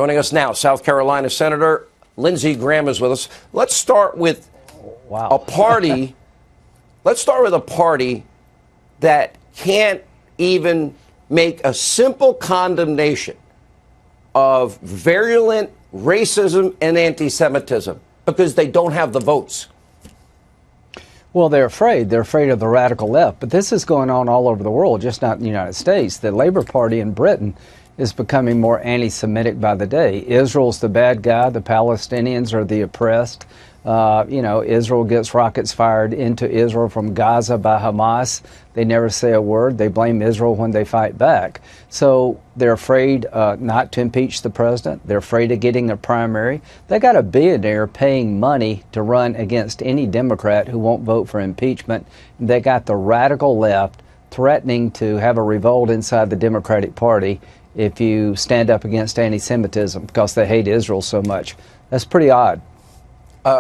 Joining us now, South Carolina Senator Lindsey Graham is with us. Let's start with a party. Let's start with a party that can't even make a simple condemnation of virulent racism and anti-Semitism because they don't have the votes. Well, they're afraid. They're afraid of the radical left. But this is going on all over the world, just not in the United States. The Labour Party in Britain is becoming more anti-Semitic by the day. Israel's the bad guy. The Palestinians are the oppressed. Israel gets rockets fired into Israel from Gaza by Hamas. They never say a word. They blame Israel when they fight back. So they're afraid not to impeach the president. They're afraid of getting a primary. They got a billionaire paying money to run against any Democrat who won't vote for impeachment. They got the radical left threatening to have a revolt inside the Democratic Party if you stand up against anti-Semitism because they hate Israel so much. That's pretty odd.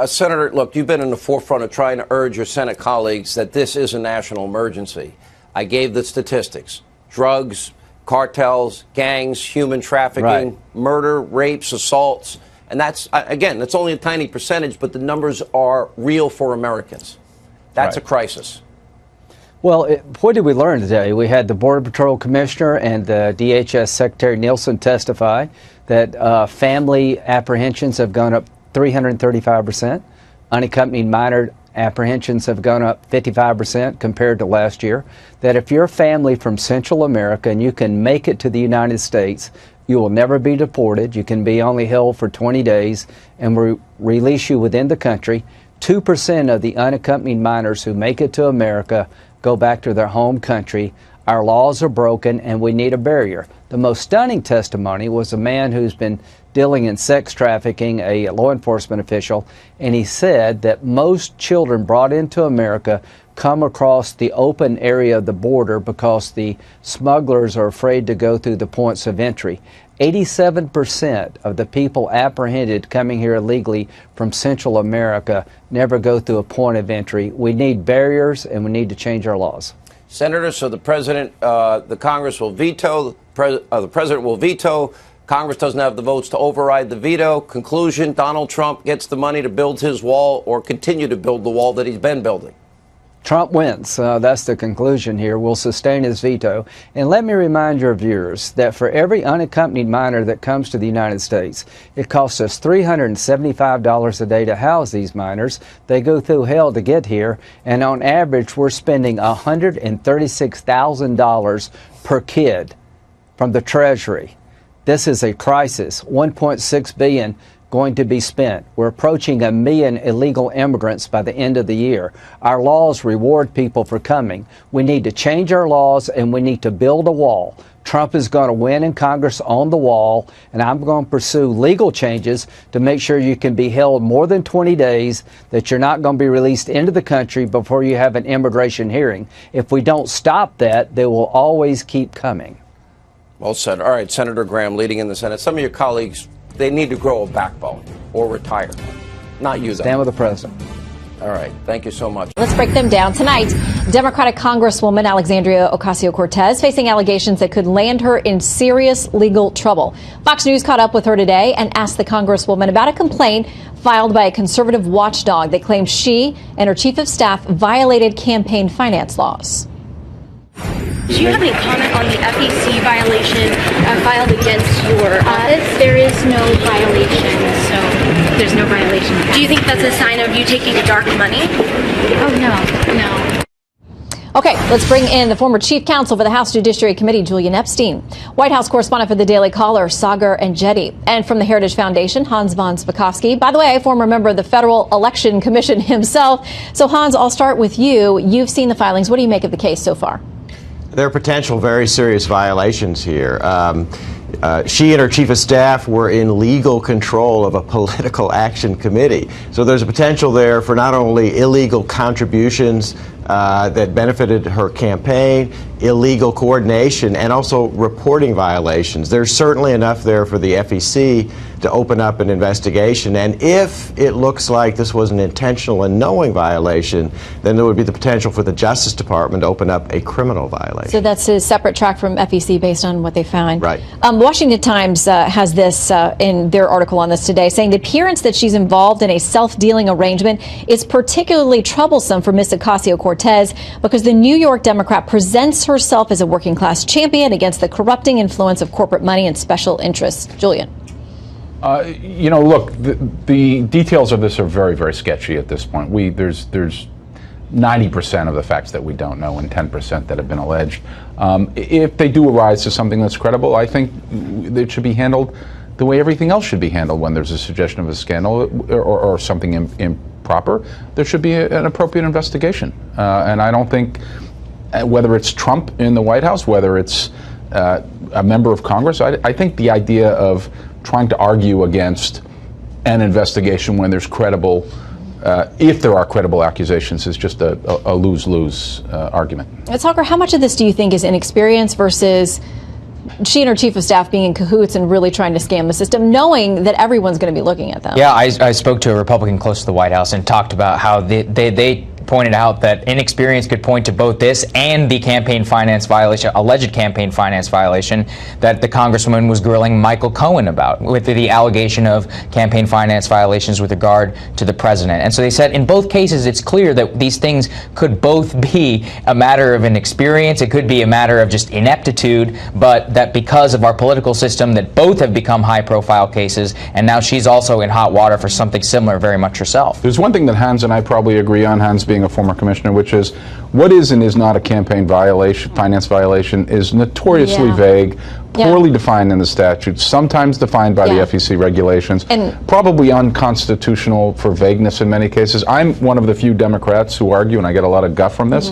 Senator, look, you've been in the forefront of trying to urge your Senate colleagues that this is a national emergency. I gave the statistics. Drugs, cartels, gangs, human trafficking, murder, rapes, assaults. And that's, again, that's only a tiny percentage, but the numbers are real for Americans. That's a crisis. Well, what did we learn today? We had the Border Patrol Commissioner and the DHS Secretary Nielsen testify that family apprehensions have gone up 335%. Unaccompanied minor apprehensions have gone up 55% compared to last year. That if you're a family from Central America and you can make it to the United States, you will never be deported. You can be only held for 20 days and release you within the country. 2% of the unaccompanied minors who make it to America go back to their home country. Our laws are broken and we need a barrier. The most stunning testimony was a man who's been dealing in sex trafficking, a law enforcement official, and he said that most children brought into America come across the open area of the border because the smugglers are afraid to go through the points of entry. 87% of the people apprehended coming here illegally from Central America never go through a point of entry. We need barriers and we need to change our laws. Senator, so the president, the Congress will veto, the president will veto. Congress doesn't have the votes to override the veto. Conclusion, Donald Trump gets the money to build his wall or continue to build the wall that he's been building. Trump wins. That's the conclusion here. We'll sustain his veto. And let me remind your viewers that for every unaccompanied minor that comes to the United States, it costs us $375 a day to house these minors. They go through hell to get here. And on average, we're spending $136,000 per kid from the Treasury. This is a crisis. $1.6 billion going to be spent. We're approaching 1 million illegal immigrants by the end of the year. Our laws reward people for coming. We need to change our laws and we need to build a wall. Trump is going to win in Congress on the wall, and I'm going to pursue legal changes to make sure you can be held more than 20 days, that you're not going to be released into the country before you have an immigration hearing. If we don't stop that, they will always keep coming. Well said. All right, Senator Graham leading in the Senate. Some of your colleagues, they need to grow a backbone or retire. Not you, though. Stand with the president. All right. Thank you so much. Let's break them down. Tonight, Democratic Congresswoman Alexandria Ocasio-Cortez facing allegations that could land her in serious legal trouble. Fox News caught up with her today and asked the Congresswoman about a complaint filed by a conservative watchdog that claims she and her chief of staff violated campaign finance laws. Do you have any comment on the FEC violation filed against your office? There is no violation, so there's no violation. Do you think that's a sign of you taking dark money? Oh, no. Okay, let's bring in the former chief counsel for the House Judiciary Committee, Julian Epstein, White House correspondent for the Daily Caller, Sagar Enjeti, and from the Heritage Foundation, Hans von Spakovsky. By the way, a former member of the Federal Election Commission himself. So, Hans, I'll start with you. You've seen the filings. What do you make of the case so far? There are potential very serious violations here. She and her chief of staff were in legal control of a political action committee. So there's a potential there for not only illegal contributions that benefited her campaign, illegal coordination, and also reporting violations. There's certainly enough there for the FEC to open up an investigation, and if it looks like this was an intentional and knowing violation, then there would be the potential for the Justice Department to open up a criminal violation. So that's a separate track from FEC based on what they found. Right. Washington Times has this in their article on this today, saying the appearance that she's involved in a self-dealing arrangement is particularly troublesome for Ms. Ocasio-Cortez because the New York Democrat presents herself as a working-class champion against the corrupting influence of corporate money and special interests. Julian. You know, look, the details of this are very, very sketchy at this point. There's 90% of the facts that we don't know and 10% that have been alleged. If they do arise to something that's credible, I think it should be handled the way everything else should be handled when there's a suggestion of a scandal or something improper. There should be an appropriate investigation. And I don't think, whether it's Trump in the White House, whether it's a member of Congress, I think the idea of trying to argue against an investigation when there's credible, if there are credible accusations, is just a lose-lose argument. Tucker, how much of this do you think is inexperience versus she and her chief of staff being in cahoots and really trying to scam the system, knowing that everyone's going to be looking at them? Yeah, I spoke to a Republican close to the White House and talked about how they pointed out that inexperience could point to both this and the campaign finance violation, alleged campaign finance violation that the Congresswoman was grilling Michael Cohen about, with the allegation of campaign finance violations with regard to the president. And so they said in both cases it's clear that these things could both be a matter of inexperience, it could be a matter of just ineptitude, but that because of our political system that both have become high-profile cases, and now she's also in hot water for something similar very much herself. There's one thing that Hans and I probably agree on, Hans being a former commissioner, which is what is and is not a campaign violation, finance violation, is notoriously vague, poorly defined in the statute, sometimes defined by the FEC regulations, and probably unconstitutional for vagueness in many cases. I'm one of the few Democrats who argue, and I get a lot of guff from this,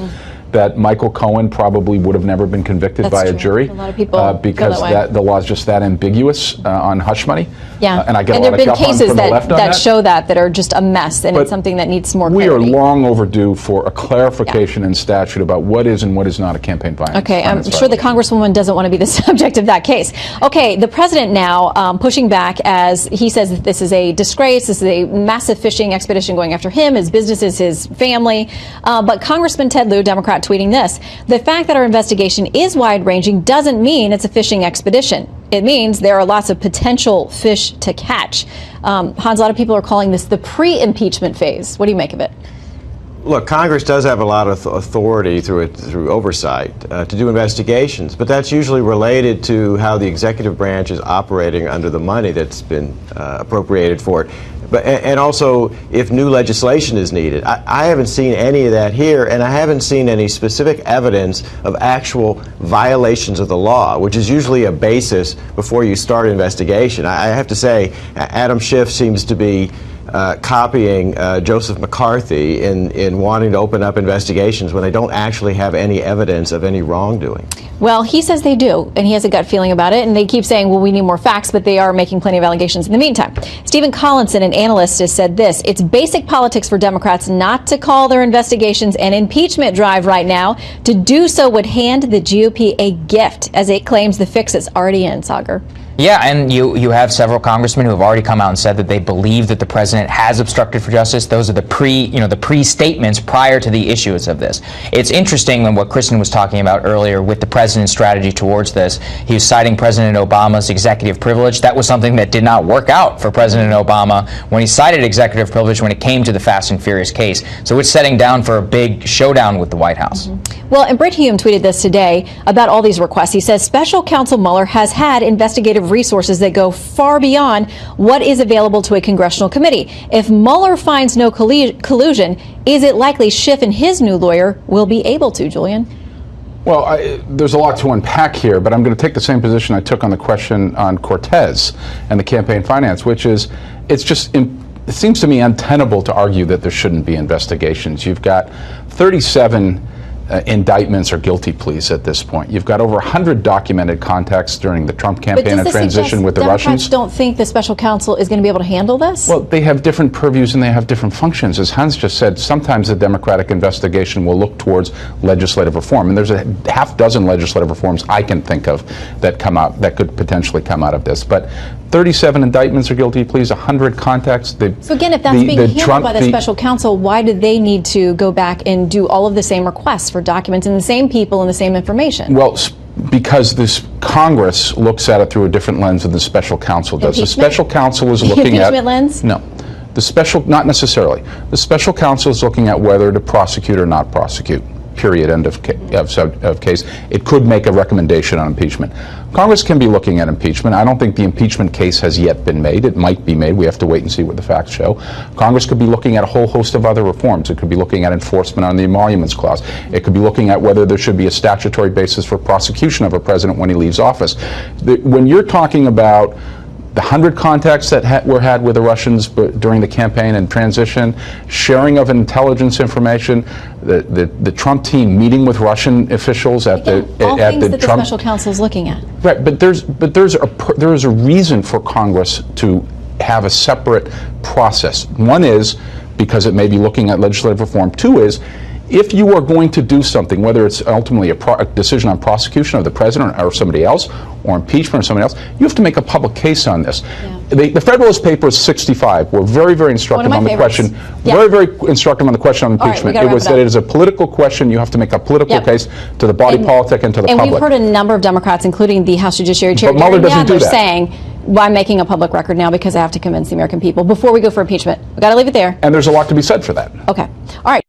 that Michael Cohen probably would have never been convicted by a jury. A lot of people because the law is just that ambiguous on hush money. Yeah, and I get and a there lot have of been guff cases from the left on that show that are just a mess, and it's something that needs more clarity. We are long overdue for a clarification in statute about what is and what is not a campaign finance. Okay, I'm sure the Congresswoman doesn't want to be the subject of that case. Okay, the president now pushing back as he says that this is a disgrace, this is a massive fishing expedition going after him, his businesses, his family. But Congressman Ted Lieu, Democrat, tweeting this: the fact that our investigation is wide-ranging doesn't mean it's a fishing expedition. It means there are lots of potential fish to catch. Hans, a lot of people are calling this the pre-impeachment phase. What do you make of it? Look, Congress does have a lot of authority through oversight to do investigations, but that's usually related to how the executive branch is operating under the money that's been appropriated for it. And also, if new legislation is needed. I haven't seen any of that here, and I haven't seen any specific evidence of actual violations of the law, which is usually a basis before you start an investigation. I have to say, Adam Schiff seems to be copying Joseph McCarthy in wanting to open up investigations when they don't actually have any evidence of any wrongdoing. Well, he says they do, and he has a gut feeling about it, and they keep saying, well, we need more facts, but they are making plenty of allegations in the meantime. Stephen Collinson, an analyst, has said this: it's basic politics for Democrats not to call their investigations an impeachment drive right now. To do so would hand the GOP a gift, as it claims the fix is already in, Sagar. Yeah, and you have several congressmen who have already come out and said that they believe that the president has obstructed for justice. Those are the pre-statements prior to the issuance of this. It's interesting when what Kristen was talking about earlier with the president's strategy towards this. He was citing President Obama's executive privilege. That was something that did not work out for President Obama when he cited executive privilege when it came to the Fast and Furious case. So it's setting down for a big showdown with the White House. Well, and Brit Hume tweeted this today about all these requests. He says Special Counsel Mueller has had investigative resources that go far beyond what is available to a congressional committee. If Mueller finds no collusion, is it likely Schiff and his new lawyer will be able to, Julian? Well, there's a lot to unpack here, but I'm going to take the same position I took on the question on Cortez and the campaign finance, which is it seems to me untenable to argue that there shouldn't be investigations. You've got 37 indictments or guilty pleas at this point. You've got over 100 documented contacts during the Trump But campaign does and this transition suggest with the Democrats Russians. don't think the special counsel is going to be able to handle this? Well, they have different purviews and they have different functions. As Hans just said, sometimes the Democratic investigation will look towards legislative reform, and there's a half dozen legislative reforms I can think of that could potentially come out of this. But 37 indictments or guilty pleas, 100 contacts. So again, if that's being handled by the special counsel, why do they need to go back and do all of the same requests for documents and the same people and the same information? Well, because this Congress looks at it through a different lens than the special counsel does. The special counsel is looking at impeachment lens? No. The special, not necessarily. The special counsel is looking at whether to prosecute or not prosecute. Period. End of case. It could make a recommendation on impeachment. Congress can be looking at impeachment. I don't think the impeachment case has yet been made. It might be made. We have to wait and see what the facts show. Congress could be looking at a whole host of other reforms. It could be looking at enforcement on the emoluments clause. It could be looking at whether there should be a statutory basis for prosecution of a president when he leaves office. When you're talking about the 100 contacts that were had with the Russians during the campaign and transition, sharing of intelligence information, the Trump team meeting with Russian officials at Again, all things that the special counsel is looking at. Right, but there is a reason for Congress to have a separate process. One is because it may be looking at legislative reform. Two is, if you are going to do something, whether it's ultimately a decision on prosecution of the president or somebody else, or impeachment or somebody else, you have to make a public case on this. Yeah. The Federalist Papers 65 were very, very instructive on the question. Yeah. Very, very instructive on the question on impeachment. It was that it is a political question. You have to make a political case to the body politic and to the public. And we've heard a number of Democrats, including the House Judiciary Chair, but Mueller doesn't do that. saying, well, I'm making a public record now because I have to convince the American people before we go for impeachment. We've got to leave it there. And there's a lot to be said for that. Okay. All right.